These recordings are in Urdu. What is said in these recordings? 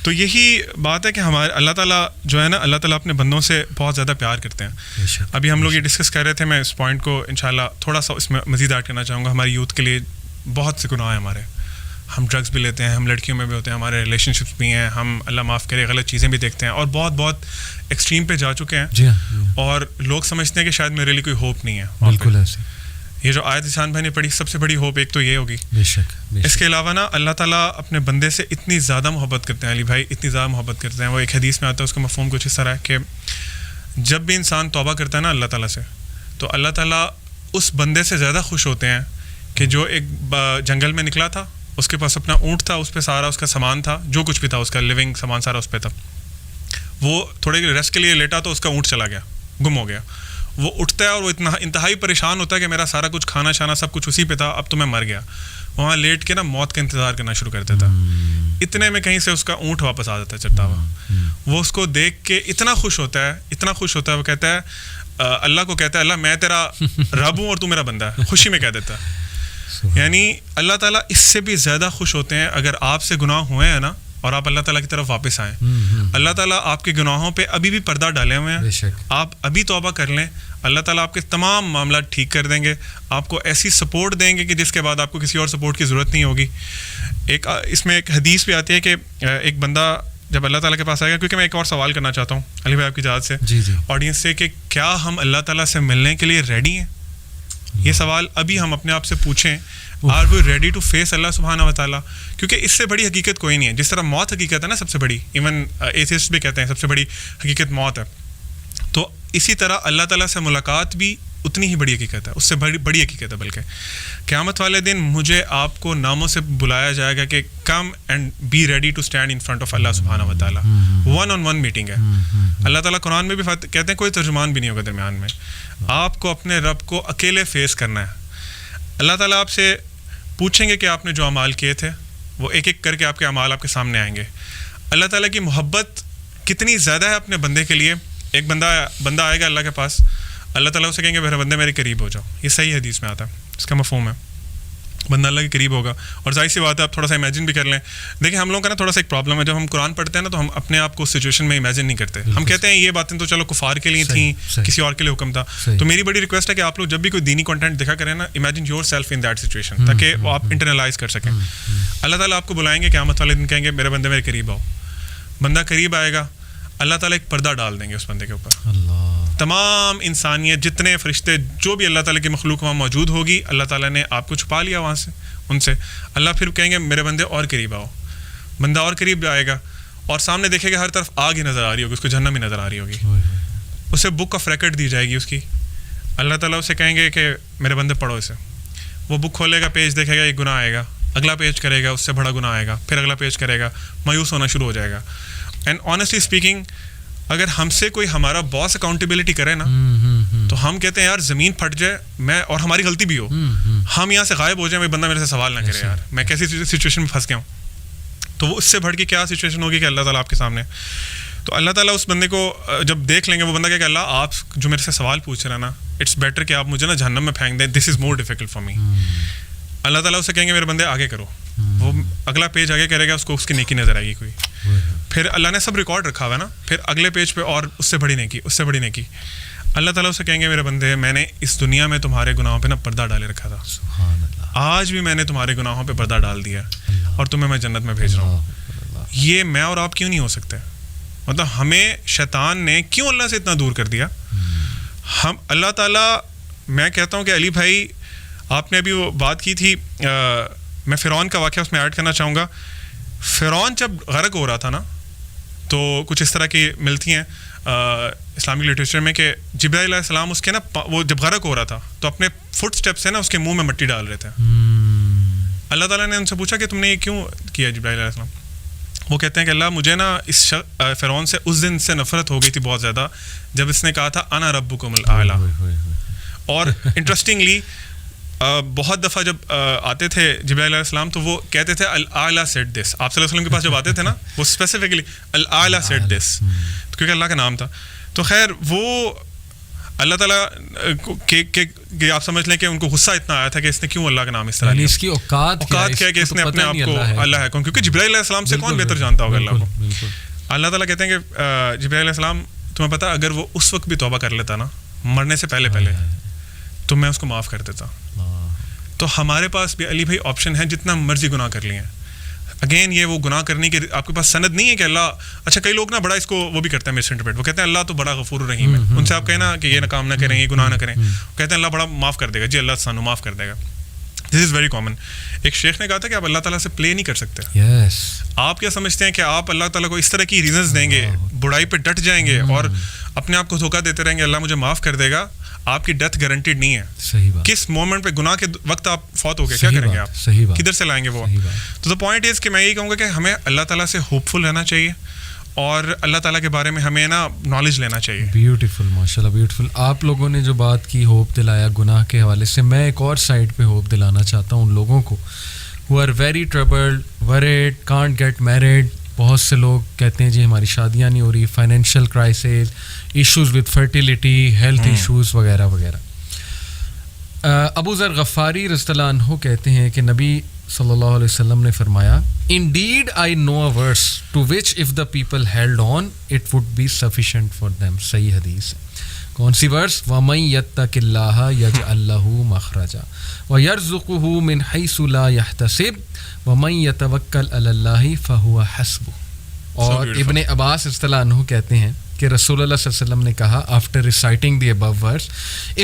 تو یہی بات ہے کہ ہمارے اللہ تعالیٰ جو ہے نا، اللہ تعالیٰ اپنے بندوں سے بہت زیادہ پیار کرتے ہیں. ابھی ہم لوگ یہ ڈسکس کر رہے تھے، میں اس پوائنٹ کو انشاءاللہ تھوڑا سا اس میں مزید ایڈ کرنا چاہوں گا. ہماری یوتھ کے لیے بہت سے گناہ ہیں ہمارے. ہم ڈرگس بھی لیتے ہیں، ہم لڑکیوں میں بھی ہوتے ہیں، ہمارے ریلیشن شپس بھی ہیں، ہم اللہ معاف کرے غلط چیزیں بھی دیکھتے ہیں اور بہت بہت ایکسٹریم پہ جا چکے ہیں. اور لوگ سمجھتے ہیں کہ شاید میرے لیے کوئی ہوپ نہیں ہے. بالکل ایسے. یہ جو آیت احسان بھائی نے پڑھی، سب سے بڑی ہوپ ایک تو یہ ہوگی. اس کے علاوہ نا اللہ تعالیٰ اپنے بندے سے اتنی زیادہ محبت کرتے ہیں علی بھائی، اتنی زیادہ محبت کرتے ہیں. وہ ایک حدیث میں آتا ہے، اس کا مفہوم کچھ اس طرح ہے کہ جب بھی انسان توبہ کرتا ہے نا اللہ تعالیٰ سے، تو اللہ تعالیٰ اس بندے سے زیادہ خوش ہوتے ہیں کہ جو ایک جنگل میں نکلا تھا، اس کے پاس اپنا اونٹ تھا، اس پہ سارا اس کا سامان تھا، جو کچھ بھی تھا اس کا لیونگ سامان سارا اس پہ تھا. وہ تھوڑے ریسٹ کے لیے لیٹا تو اس کا اونٹ چلا گیا، گم ہو گیا. وہ اٹھتا ہے اور وہ اتنا انتہائی پریشان ہوتا ہے کہ میرا سارا کچھ کھانا شانا سب کچھ اسی پہ تھا، اب تو میں مر گیا. وہاں لیٹ کے نا موت کا انتظار کرنا شروع کر دیتا. اتنے میں کہیں سے اس کا اونٹ واپس آ جاتا ہے چلتا ہوا. وہ اس کو دیکھ کے اتنا خوش ہوتا ہے، اتنا خوش ہوتا ہے. وہ کہتا ہے اللہ کو کہتا ہے اللہ میں تیرا رب ہوں اور تو میرا بندہ ہے. خوشی میں کہہ دیتا ہے. یعنی اللہ تعالیٰ اس سے بھی زیادہ خوش ہوتے ہیں اگر آپ سے گناہ ہوئے ہیں نا اور آپ اللہ تعالیٰ کی طرف واپس آئیں. اللہ تعالیٰ آپ کے گناہوں پہ ابھی بھی پردہ ڈالے ہوئے ہیں. آپ ابھی توبہ کر لیں، اللہ تعالیٰ آپ کے تمام معاملات ٹھیک کر دیں گے. آپ کو ایسی سپورٹ دیں گے کہ جس کے بعد آپ کو کسی اور سپورٹ کی ضرورت نہیں ہوگی. ایک اس میں ایک حدیث بھی آتی ہے کہ ایک بندہ جب اللہ تعالیٰ کے پاس آئے گا، کیونکہ میں ایک اور سوال کرنا چاہتا ہوں علی بھائی آپ کی اجازت سے آڈینس سے، کہ کیا ہم اللہ تعالیٰ سے ملنے کے لیے ریڈی ہیں؟ یہ سوال ابھی ہم اپنے آپ سے پوچھیں. Are we ready to face اللہ سبحانہ و تعالیٰ؟ کیونکہ اس سے بڑی حقیقت کوئی نہیں ہے. جس طرح موت حقیقت ہے نا سب سے بڑی، ایون ایتھیسٹ بھی کہتے ہیں سب سے بڑی حقیقت موت ہے، تو اسی طرح اللہ تعالیٰ سے ملاقات بھی اتنی ہی بڑی حقیقت ہے، اس سے بڑی حقیقت ہے. بلکہ قیامت والے دن مجھے آپ کو ناموں سے بلایا جائے گا کہ come and be ready to stand in front of اللہ سبحانہ و تعالیٰ. 1-on-1 میٹنگ ہے. اللہ تعالیٰ قرآن میں بھی کہتے ہیں کوئی ترجمان بھی نہیں ہوگا درمیان میں. آپ کو اپنے رب کو اکیلے فیس کرنا ہے. اللہ تعالیٰ آپ سے پوچھیں گے کہ آپ نے جو اعمال کیے تھے، وہ ایک ایک کر کے آپ کے اعمال آپ کے سامنے آئیں گے. اللہ تعالیٰ کی محبت کتنی زیادہ ہے اپنے بندے کے لیے. ایک بندہ آئے گا اللہ کے پاس، اللہ تعالیٰ اسے کہیں گے میرے بندے میرے قریب ہو جاؤ. یہ صحیح حدیث میں آتا ہے، اس کا مفہوم ہے بندہ اللہ کے قریب ہوگا. اور ظاہر سی بات ہے آپ تھوڑا سا امیجن بھی کر لیں. دیکھیں ہم لوگوں کا نا تھوڑا سا ایک پرابلم ہے، جب ہم قرآن پڑھتے ہیں نا تو ہم اپنے آپ کو اس سچویشن میں امیجن نہیں کرتے. ہم کہتے ہیں یہ باتیں تو چلو کفار کے لیے تھیں، کسی اور کے لیے حکم تھا. تو میری بڑی ریکویسٹ ہے کہ آپ لوگ جب بھی کوئی دینی کنٹینٹ دیکھا کریں نا، imagine your self in that situation, تاکہ وہ آپ انٹرنلائز کر سکیں. اللہ تعالیٰ آپ کو بلائیں گے قیامت والے دن، کہیں گے میرے بندے میرے قریب آؤ. بندہ قریب آئے گا، اللہ تعالیٰ ایک پردہ ڈال دیں گے اس بندے کے اوپر. تمام انسانیت، جتنے فرشتے، جو بھی اللہ تعالیٰ کی مخلوق وہاں موجود ہوگی، اللہ تعالیٰ نے آپ کو چھپا لیا وہاں سے، ان سے. اللہ پھر کہیں گے میرے بندے اور قریب آؤ. بندہ اور قریب آئے گا اور سامنے دیکھے گا ہر طرف آگ ہی نظر آ رہی ہوگی، اس کو جہنم ہی نظر آ رہی ہوگی. اسے بک آف ریکارڈ دی جائے گی اس کی. اللہ تعالیٰ اسے کہیں گے کہ میرے بندے پڑھو اسے. وہ بک کھولے گا، پیج دیکھے گا، ایک گناہ آئے گا. اگلا پیج کرے گا، اس سے بڑا گناہ آئے گا. پھر اگلا پیج کرے گا، مایوس ہونا شروع ہو جائے گا. اینڈ آنیسٹلی اسپیکنگ، اگر ہم سے کوئی ہمارا باس اکاؤنٹیبلٹی کرے نا، تو ہم کہتے ہیں یار زمین پھٹ جائے، میں اور ہماری غلطی بھی ہو، ہم یہاں سے غائب ہو جائیں، بندہ میرے سے سوال نہ کرے یار میں کیسی سچویشن میں پھنس گیا ہوں. تو وہ اس سے بڑھ کے کیا سچویشن ہوگی کہ اللہ تعالیٰ آپ کے سامنے. تو اللہ تعالیٰ اس بندے کو جب دیکھ لیں گے، وہ بندہ کہے کہ اللہ آپ جو میرے سے سوال پوچھ رہے ہیں نا، اٹس بیٹر کہ آپ مجھے نا جہنم میں پھینک دیں، دس از مور ڈیفیکلٹ فار می. اللہ تعالیٰ اسے کہیں گے میرے بندے آگے کرو. وہ اگلا پیج آگے کرے گا، اس کو اس کی نیکی نظر آئے گی کوئی. پھر اللہ نے سب ریکارڈ رکھا ہوا ہے نا، پھر اگلے پیج پہ اور اس سے بڑی نیکی، اس سے بڑی نیکی. اللہ تعالیٰ اسے کہیں گے میرے بندے میں نے اس دنیا میں تمہارے گناہوں پہ نا پردہ ڈالے رکھا تھا، آج بھی میں نے تمہارے گناہوں پہ پردہ ڈال دیا اور تمہیں میں جنت میں بھیج رہا ہوں. یہ میں اور آپ کیوں نہیں ہو سکتے؟ مطلب ہمیں شیطان نے کیوں اللہ سے اتنا دور کر دیا؟ ہم اللہ تعالیٰ، میں کہتا ہوں کہ علی بھائی آپ نے ابھی وہ بات کی تھی، میں فرعون کا واقعہ اس میں ایڈ کرنا چاہوں گا. فرعون جب غرق ہو رہا تھا نا، تو کچھ اس طرح کی ملتی ہیں اسلامک لٹریچر میں کہ جبرائیل علیہ السلام اس کے نا، وہ جب غرق ہو رہا تھا تو اپنے فٹ اسٹیپ سے نا اس کے منہ میں مٹی ڈال رہے تھے. اللہ تعالیٰ نے ان سے پوچھا کہ تم نے یہ کیوں کیا جبرائیل علیہ السلام؟ وہ کہتے ہیں کہ اللہ مجھے نا اس فرعون سے اس دن سے نفرت ہو گئی تھی بہت زیادہ، جب اس نے کہا تھا انا ربکم الاعلیٰ. اور انٹرسٹنگلی بہت دفعہ جب آتے تھے جبرائیل علیہ السلام تو وہ کہتے تھے الاعلیٰ سیڈ دس. آپ صلی اللہ علیہ وسلم کے پاس جب آتے تھے نا، وہ اسپیسیفکلی الاعلیٰ سیڈ دس، کیونکہ اللہ کا نام تھا. تو خیر وہ اللہ تعالیٰ کہ آپ سمجھ لیں کہ ان کو غصہ اتنا آیا تھا کہ اس نے کیوں اللہ کا نام اس طرح لیا. اس کی اوقات کیا ہے کہ اس نے اپنے آپ کو اللہ ہے کون, کیونکہ جبرائیل علیہ السلام سے کون بہتر جانتا ہوگا اللہ کو. اللہ تعالیٰ کہتے ہیں کہ جبرائیل علیہ السلام تمہیں پتا اگر وہ اس وقت بھی توبہ کر لیتا نا مرنے سے پہلے تو میں اس کو معاف کر دیتا. تو ہمارے پاس بھی علی بھائی آپشن ہے جتنا مرضی گناہ کر لیے. اگین یہ وہ گناہ کرنے کے آپ کے پاس سند نہیں ہے کہ اللہ, اچھا کئی لوگ نا بڑا اس کو وہ بھی کرتے ہیں مس انٹرپریٹ, وہ کہتے ہیں اللہ تو بڑا غفور الرحیم ہے. ان سے آپ کہیں نا کہ یہ کام نہ کریں, یہ گناہ نہ کریں, کہتے ہیں اللہ بڑا معاف کر دے گا. جی اللہ سانو معاف کر دے گا. دس از ویری کامن. ایک شیخ نے کہا تھا کہ آپ اللہ تعالیٰ سے پلے نہیں کر سکتے. آپ کیا سمجھتے ہیں کہ آپ اللہ تعالیٰ کو اس طرح کی ریزنز دیں گے, برائی پہ ڈٹ جائیں گے اور اپنے آپ کو دھوکہ دیتے رہیں گے اللہ مجھے معاف کر دے گا. آپ کی ڈیتھ گارنٹیڈ نہیں ہے. صحیح بات. کس مومنٹ پہ گناہ کے وقت آپ فوت ہو گئے کیا کریں گے آپ, صحیح بات, کدھر سے لائیں گے وہ. تو دا پوائنٹ از کہ میں یہی کہوں گا کہ ہمیں اللہ تعالیٰ سے ہوپ فل رہنا چاہیے اور اللہ تعالیٰ کے بارے میں ہمیں نا نالج لینا چاہیے. بیوٹیفل, ماشاء اللہ بیوٹیفل. آپ لوگوں نے جو بات کی ہوپ دلایا گناہ کے حوالے سے, میں ایک اور سائڈ پہ ہوپ دلانا چاہتا ہوں ان لوگوں کو who are very troubled, worried, can't get married. بہت سے لوگ کہتے ہیں جی ہماری شادیاں نہیں ہو رہی, financial crisis, issues with fertility, health issues وغیرہ وغیرہ. ابو ذر غفاری رضی اللہ عنہ کہتے ہیں کہ نبی صلی اللہ علیہ وسلم نے فرمایا, Indeed I know a verse to which if the people held on it would be sufficient for them. صحیح حدیث ہے. کون سی ورس؟ وَمَن يَتَّقِ اللَّهَ يَجْعَل لَّهُ مَخْرَجًا وَيَرْزُقْهُ مِنْ حَيْثُ لَا يَحْتَسِبُ وَمَن يَتَوَكَّلْ عَلَى اللَّهِ فَهُوَ حَسْبُهُ. اور ابن عباس رضی اللہ عنہ کہتے ہیں کہ رسول اللہ صلی اللہ علیہ وسلم نے کہا after reciting the above verse,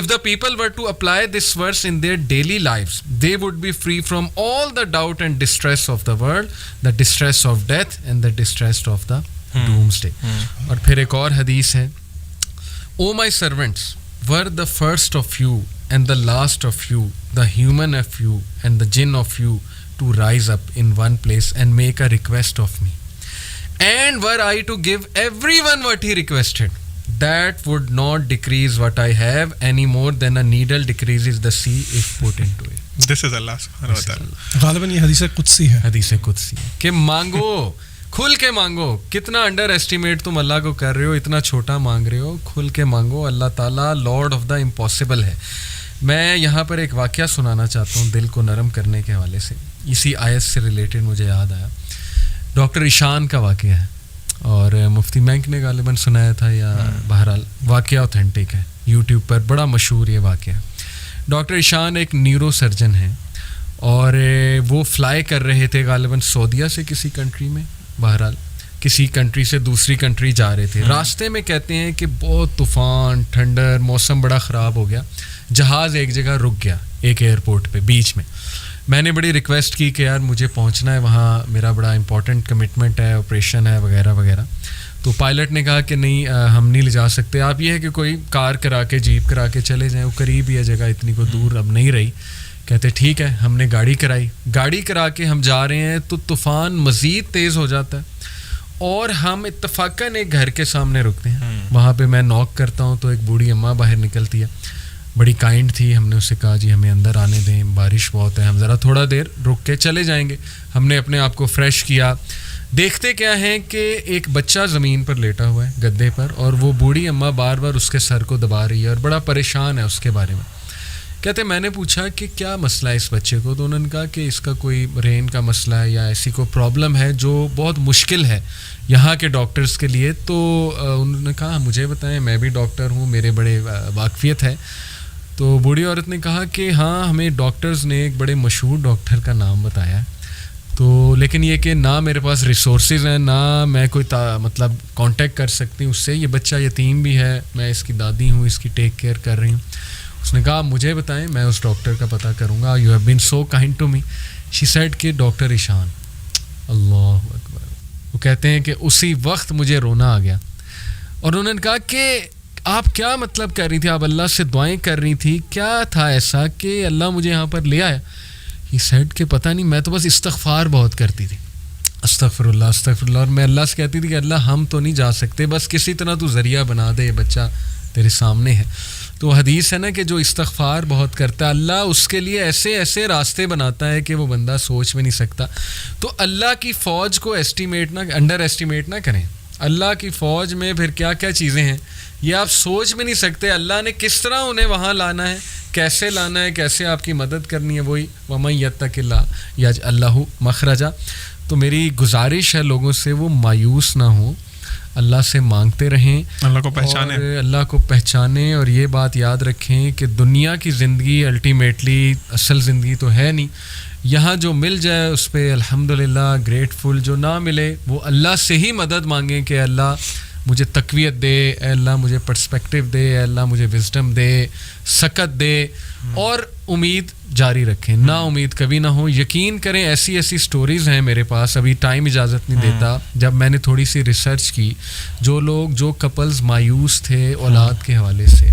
if the people were to apply this verse in their daily lives, they would be free from all the doubt and distress of the world, the distress of death and the distress of the doomsday. اور پھر ایک اور حدیث ہے, O my servants, were the first of you and the last of you, the human of you and the jinn of you, to rise up in one place and make a request of me. And were I to give everyone what he requested, that would not decrease what I have any more than a needle decreases the sea if put into it. This is Allah subhanahu wa ta'ala. غالباً یہ حدیث قدسی ہے. حدیث قدسی ہے کہ مانگو, کھل کے مانگو. کتنا انڈر ایسٹیمیٹ تم اللہ کو کر رہے ہو, اتنا چھوٹا مانگ رہے ہو. کھل کے مانگو. اللہ تعالیٰ لارڈ آف دا امپاسبل ہے. میں یہاں پر ایک واقعہ سنانا چاہتا ہوں دل کو نرم کرنے کے حوالے سے. اسی آیت سے ریلیٹڈ مجھے یاد آیا. ڈاکٹر ایشان کا واقعہ ہے اور مفتی مینک نے غالباً سنایا تھا, یا بہرحال واقعہ اوتھینٹک ہے, یوٹیوب پر بڑا مشہور یہ واقعہ. ڈاکٹر ایشان ایک نیورو سرجن ہیں اور وہ فلائی کر رہے تھے غالباً سعودیہ سے کسی کنٹری میں, بہرحال کسی کنٹری سے دوسری کنٹری جا رہے تھے. راستے میں کہتے ہیں کہ بہت طوفان, ٹھنڈر, موسم بڑا خراب ہو گیا. جہاز ایک جگہ رک گیا, ایک ایئرپورٹ پہ بیچ میں. میں نے بڑی ریکویسٹ کی کہ یار مجھے پہنچنا ہے وہاں, میرا بڑا امپورٹنٹ کمٹمنٹ ہے, آپریشن ہے وغیرہ وغیرہ. تو پائلٹ نے کہا کہ نہیں ہم نہیں لے جا سکتے, آپ یہ ہے کہ کوئی کار کرا کے, جیپ کرا کے چلے جائیں, وہ قریب ہی ہے جگہ, اتنی کو دور اب نہیں رہی. کہتے ٹھیک ہے. ہم نے گاڑی کرائی, گاڑی کرا کے ہم جا رہے ہیں تو طوفان مزید تیز ہو جاتا ہے اور ہم اتفاقاً ایک گھر کے سامنے رکتے ہیں. وہاں پہ میں نوک کرتا ہوں تو ایک بوڑھی اماں باہر نکلتی ہے, بڑی کائنڈ تھی. ہم نے اسے کہا جی ہمیں اندر آنے دیں, بارش بہت ہے, ہم ذرا تھوڑا دیر رک کے چلے جائیں گے. ہم نے اپنے آپ کو فریش کیا. دیکھتے کیا ہیں کہ ایک بچہ زمین پر لیٹا ہوا ہے گدے پر, اور وہ بوڑھی اماں بار بار اس کے سر کو دبا رہی ہے اور بڑا پریشان ہے اس کے بارے میں. کہتے میں نے پوچھا کہ کیا مسئلہ ہے اس بچے کو, تو انہوں نے کہا کہ اس کا کوئی برین کا مسئلہ ہے یا ایسی کوئی پرابلم ہے جو بہت مشکل ہے یہاں کے ڈاکٹرز کے لیے. تو انہوں نے کہا مجھے بتائیں, میں بھی ڈاکٹر ہوں, میرے بڑے واقفیت ہے. تو بوڑھی عورت نے کہا کہ ہاں ہمیں ڈاکٹرز نے ایک بڑے مشہور ڈاکٹر کا نام بتایا ہے, تو لیکن یہ کہ نہ میرے پاس ریسورسز ہیں, نہ میں کوئی مطلب کانٹیکٹ کر سکتی ہوں اس سے. یہ بچہ یتیم بھی ہے, میں اس کی دادی ہوں, اس کی ٹیک کیئر کر رہی ہوں. اس نے کہا مجھے بتائیں, میں اس ڈاکٹر کا پتہ کروں گا. You have been so kind to me. She said کہ ڈاکٹر ایشان. اللہ اکبر. وہ کہتے ہیں کہ اسی وقت مجھے رونا آ گیا. اور انہوں نے کہا کہ آپ کیا مطلب کر رہی تھی, آپ اللہ سے دعائیں کر رہی تھی, کیا تھا ایسا کہ اللہ مجھے یہاں پر لے آیا؟ ہی سیڈ کہ پتہ نہیں, میں تو بس استغفار بہت کرتی تھی, استغفر اللہ استغفر اللہ. اور میں اللہ سے کہتی تھی کہ اللہ ہم تو نہیں جا سکتے, بس کسی طرح تو ذریعہ بنا دے, یہ بچہ تیرے سامنے ہے. تو حدیث ہے نا کہ جو استغفار بہت کرتا ہے اللہ اس کے لیے ایسے ایسے راستے بناتا ہے کہ وہ بندہ سوچ بھی نہیں سکتا. تو اللہ کی فوج کو انڈر ایسٹیمیٹ نہ کریں. اللہ کی فوج میں پھر کیا کیا چیزیں ہیں یہ آپ سوچ بھی نہیں سکتے. اللہ نے کس طرح انہیں وہاں لانا ہے, کیسے لانا ہے, کیسے آپ کی مدد کرنی ہے. وہی وَمَن يَتَّقِ اللَّهَ يَجْعَل لَهُ مَخْرَجًا. تو میری گزارش ہے لوگوں سے وہ مایوس نہ ہوں, اللہ سے مانگتے رہیں, اللہ کو پہچانیں, اور اللہ کو پہچانیں. اور یہ بات یاد رکھیں کہ دنیا کی زندگی الٹیمیٹلی اصل زندگی تو ہے نہیں. یہاں جو مل جائے اس پہ الحمدللہ گریٹفل, جو نہ ملے وہ اللہ سے ہی مدد مانگیں کہ اللہ مجھے تقویت دے, اے اللہ مجھے پرسپیکٹیو دے, اے اللہ مجھے وزڈم دے, سکت دے, اور امید جاری رکھیں, نا امید کبھی نہ ہو. یقین کریں ایسی ایسی سٹوریز ہیں میرے پاس, ابھی ٹائم اجازت نہیں دیتا. جب میں نے تھوڑی سی ریسرچ کی, جو کپلز مایوس تھے اولاد کے حوالے سے,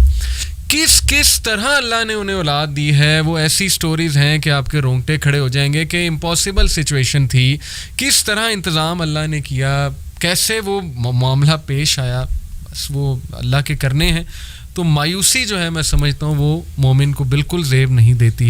کس طرح اللہ نے انہیں اولاد دی ہے, وہ ایسی سٹوریز ہیں کہ آپ کے رونگٹے کھڑے ہو جائیں گے کہ امپاسبل سچویشن تھی, کس طرح انتظام اللہ نے کیا, کیسے وہ معاملہ پیش آیا. بس وہ اللہ کے کرنے ہیں. تو مایوسی جو ہے میں سمجھتا ہوں وہ مومن کو بالکل زیب نہیں دیتی.